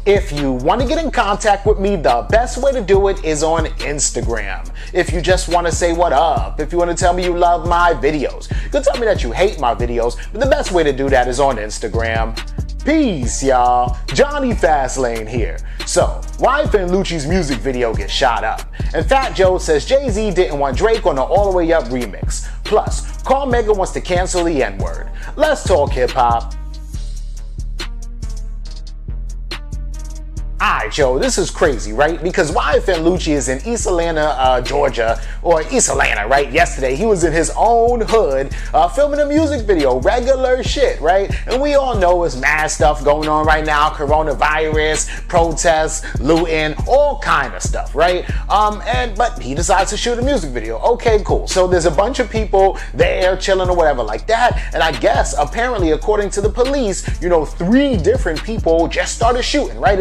If you want to get in contact with me, the best way to do it is on Instagram. If you just want to say what up, if you want to tell me you love my videos, you can tell me that you hate my videos, but the best way to do that is on Instagram. Peace, y'all. Jonny Fastlane here. So, YFN Lucci's music video gets shot up, and Fat Joe says Jay-Z didn't want Drake on the All the Way Up remix. Plus, Cormega wants to cancel the N-word. Let's talk hip-hop. Alright, yo, this is crazy, right? Because YFN Lucci is in East Atlanta, Georgia, or East Atlanta, right? Yesterday, he was in his own hood filming a music video, regular shit, right? And we all know there's mad stuff going on right now, coronavirus, protests, looting, all kind of stuff, right? But he decides to shoot a music video. Okay, cool. So there's a bunch of people there chilling or whatever like that, and I guess, apparently, according to the police, 3 different people just started shooting, right?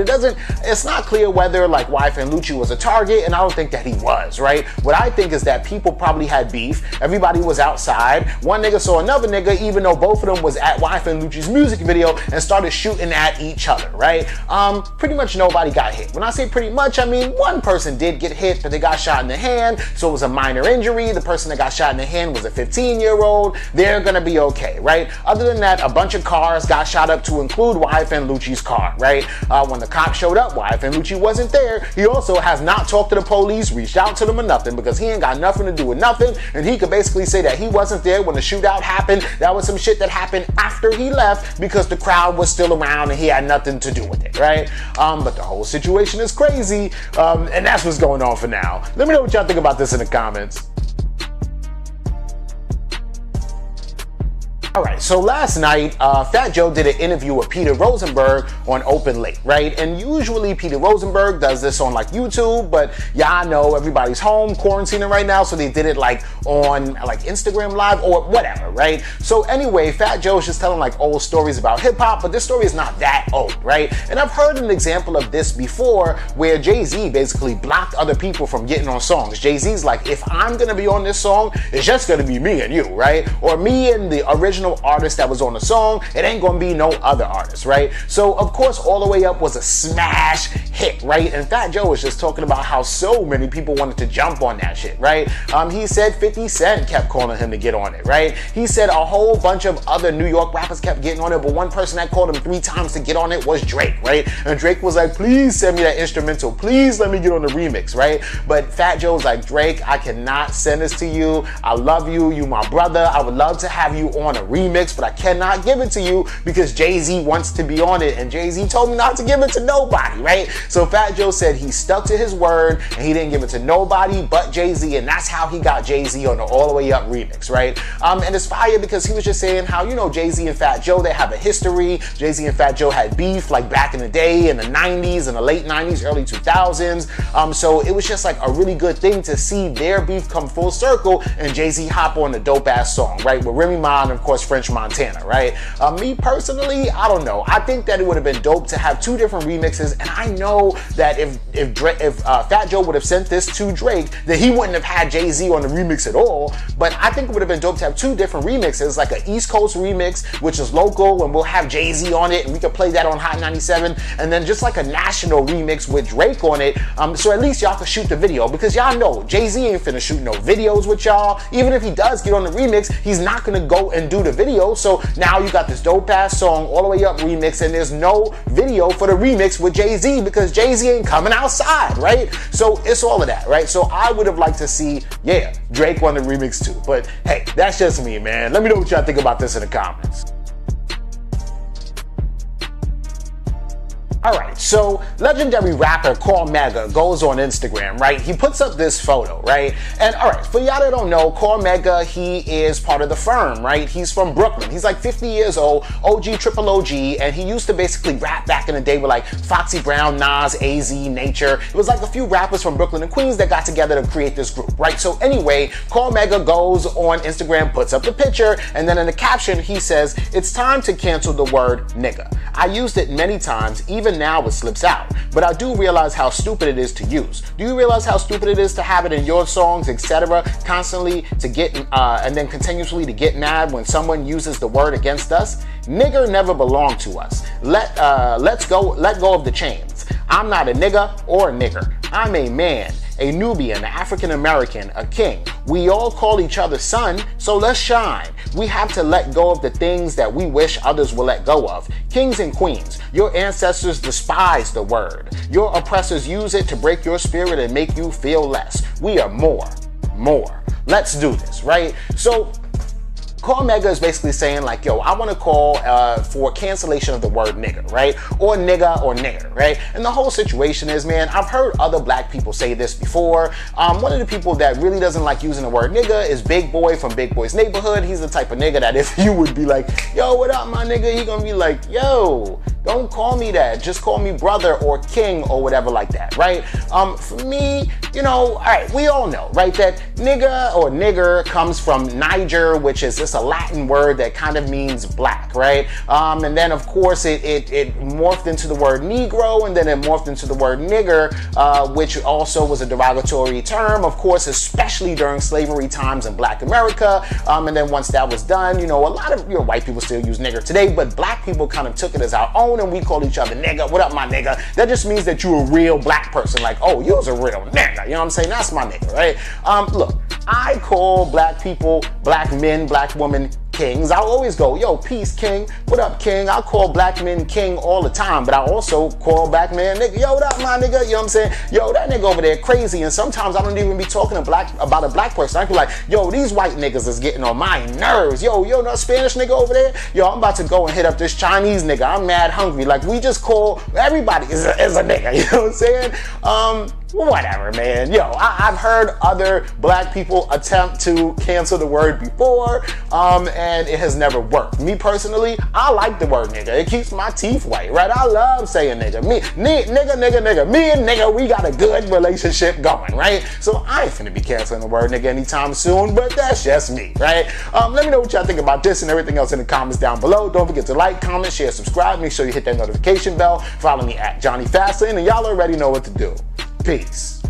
It's not clear whether like YFN Lucci was a target, and I don't think that he was, right? What I think is that people probably had beef. Everybody was outside. One nigga saw another nigga, even though both of them was at YFN Lucci's music video, and started shooting at each other, right? Pretty much nobody got hit. When I say pretty much, I mean one person did get hit, but they got shot in the hand, so it was a minor injury. The person that got shot in the hand was a 15-year-old. They're gonna be okay, right? Other than that, a bunch of cars got shot up, to include YFN Lucci's car, right? When the cops showed up, YFN Lucci wasn't there. He also has not talked to the police, reached out to them or nothing, because he ain't got nothing to do with nothing, and he could basically say that he wasn't there when the shootout happened. That was some shit that happened after he left, because the crowd was still around and he had nothing to do with it, right? But the whole situation is crazy, and that's what's going on for now. Let me know what y'all think about this in the comments. Alright, so last night, Fat Joe did an interview with Peter Rosenberg on Open Late, right? And usually Peter Rosenberg does this on like YouTube, but y'all know everybody's home quarantining right now, so they did it like on like Instagram Live or whatever, right? So anyway, Fat Joe's just telling like old stories about hip hop, but this story is not that old, right? And I've heard an example of this before where Jay-Z basically blocked other people from getting on songs. Jay-Z's like, if I'm gonna be on this song, it's just gonna be me and you, right? Or me and the original artist that was on the song. It ain't gonna be no other artist, right? So of course All the Way Up was a smash hit, right? And Fat Joe was just talking about how so many people wanted to jump on that shit, right? He said 50 Cent kept calling him to get on it, right? He said a whole bunch of other New York rappers kept getting on it, but one person that called him 3 times to get on it was Drake, right? And Drake was like, please send me that instrumental, please let me get on the remix, right? But Fat Joe's like, Drake, I cannot send this to you. I love you, you my brother. I would love to have you on a remix, but I cannot give it to you because Jay-Z wants to be on it, and Jay-Z told me not to give it to nobody, right? So Fat Joe said he stuck to his word and he didn't give it to nobody but Jay-Z, and that's how he got Jay-Z on the All the Way Up remix, right? And it's fire because he was just saying how, Jay-Z and Fat Joe, they have a history. Jay-Z and Fat Joe had beef like back in the day, in the 90s, in the late 90s, early 2000s. So it was just like a really good thing to see their beef come full circle and Jay-Z hop on the dope ass song, right? With Remy Ma and of course French Montana, right? Me personally, I don't know. I think that it would have been dope to have 2 different remixes, and I know that if Fat Joe would have sent this to Drake, that he wouldn't have had Jay-Z on the remix at all. But I think it would have been dope to have 2 different remixes, like an East Coast remix, which is local, and we'll have Jay-Z on it, and we could play that on Hot 97, and then just like a national remix with Drake on it, so at least y'all could shoot the video, because y'all know Jay-Z ain't finna shoot no videos with y'all. Even if he does get on the remix, he's not gonna go and do the video. So now you got this dope ass song, All the Way Up remix, and there's no video for the remix with Jay-Z because Jay-Z ain't coming outside, right? So it's all of that, right? So I would have liked to see, yeah, Drake on the remix too. But hey, that's just me, man. Let me know what y'all think about this in the comments. Alright, so legendary rapper Cormega goes on Instagram, right? He puts up this photo, right? And alright, for y'all that don't know, Cormega, he is part of the firm, right? He's from Brooklyn. He's like 50 years old, OG, triple OG, and he used to basically rap back in the day with like Foxy Brown, Nas, AZ, Nature. It was like a few rappers from Brooklyn and Queens that got together to create this group, right? So anyway, Cormega goes on Instagram, puts up the picture, and then in the caption, he says, "It's time to cancel the word nigga. I used it many times, even now it slips out, but I do realize how stupid it is to use. Do you realize how stupid it is to have it in your songs, etc., constantly to get and then continuously to get mad when someone uses the word against us? Nigger never belonged to us. Let go of the chains. I'm not a nigga or a nigger. I'm a man, a Nubian, African American, a king. We all call each other son, so let's shine. We have to let go of the things that we wish others will let go of. Kings and queens, your ancestors despised the word. Your oppressors use it to break your spirit and make you feel less. We are more. Let's do this, right? So Cormega is basically saying like, yo, I want to call for cancellation of the word nigger, right? Or nigga or nigger, right? And the whole situation is, man, I've heard other black people say this before. One of the people that really doesn't like using the word nigga is Big Boy from Big Boy's Neighborhood. He's the type of nigga that if you would be like, yo, what up, my nigga? He gonna be like, yo, don't call me that. Just call me brother or king or whatever like that, right? For me, you know, all right, we all know, right, that nigga or nigger comes from Niger, which is just a Latin word that kind of means black, right? And then of course it morphed into the word Negro, and then it morphed into the word nigger, which also was a derogatory term, of course, especially during slavery times in Black America. And then once that was done, you know, a lot of white people still use nigger today, but black people kind of took it as our own, and we call each other nigga. What up, my nigga? That just means that you're a real black person. Like, oh, you're a real nigga. You know what I'm saying? That's my nigga, right? Look, I call black people, black men, black women, kings. I'll always go, yo, peace, king. What up, king? I'll call black men king all the time, but I also call black man nigga. Yo, what up, my nigga? You know what I'm saying? Yo, that nigga over there crazy. And sometimes I don't even be talking about a black person. I be like, yo, these white niggas is getting on my nerves. Yo, no Spanish nigga over there? Yo, I'm about to go and hit up this Chinese nigga. I'm mad hungry. Like, we just call everybody is a nigga. You know what I'm saying? Whatever, man. Yo, I've heard other black people attempt to cancel the word before, and it has never worked. Me personally, I like the word nigga. It keeps my teeth white, right? I love saying nigga. Nigga. Me and nigga, we got a good relationship going, right? So I ain't finna be canceling the word nigga anytime soon, but that's just me, right? Let me know what y'all think about this and everything else in the comments down below. Don't forget to like, comment, share, subscribe. Make sure you hit that notification bell. Follow me at Jonny Fastlane, and y'all already know what to do. Peace.